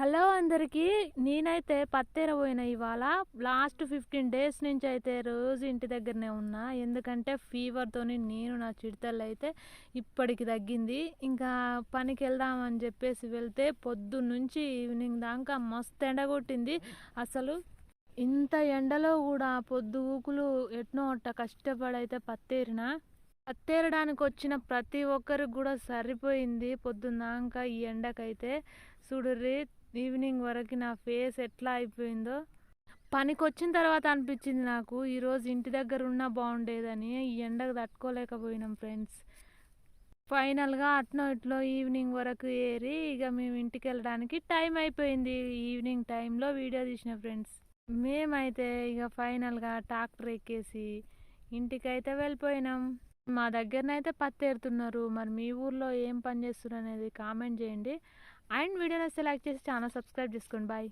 Hello అందరికీ. నేనైతే పత్తేర పోయిన ఇవాళ. లాస్ట్ 15 డేస్ నుంచి అయితే రోజు ఇంటి దగ్గరనే ఉన్నా. ఎందుకంటే ఫీవర్తోని నా చిడతలు అయితే ఇప్పటికి తగ్గింది. ఇంకా పనికి వెళ్దామని చెప్పేసి వెళ్తే పొద్దున్నుంచి ఈవినింగ్ దాకా మస్తు ఎండ కొట్టింది. అసలు ఇంత ఎండలో కూడా పొద్దుగూకులు ఎట్నో అట్ట కష్టపడైతే పత్తేరడానికి వచ్చిన ప్రతి ఒక్కరికి కూడా సరిపోయింది పొద్దున్నాక ఈ ఎండకైతే. చూడుర్రి ఈవినింగ్ వరకు నా ఫేస్ ఎట్లా అయిపోయిందో. పనికి వచ్చిన తర్వాత అనిపించింది నాకు ఈరోజు ఇంటి దగ్గర ఉన్నా బాగుండేదని. ఈ ఎండకు తట్టుకోలేకపోయినాం ఫ్రెండ్స్. ఫైనల్గా అట్నో ఇట్లో ఈవినింగ్ వరకు ఏరి ఇక మేము ఇంటికి వెళ్ళడానికి టైం అయిపోయింది. ఈవినింగ్ టైంలో వీడియో తీసిన ఫ్రెండ్స్. మేమైతే ఇక ఫైనల్గా ట్రాక్టర్ ఎక్కేసి ఇంటికైతే వెళ్ళిపోయినాం. మా దగ్గరనైతే పత్తేరుతున్నారు. మరి మీ ఊర్లో ఏం పని చేస్తున్నారు అనేది కామెంట్ చేయండి. అండ్ వీడియోని సెలెక్ట్ చేసి ఛానల్ సబ్స్క్రైబ్ చేసుకోండి. బాయ్.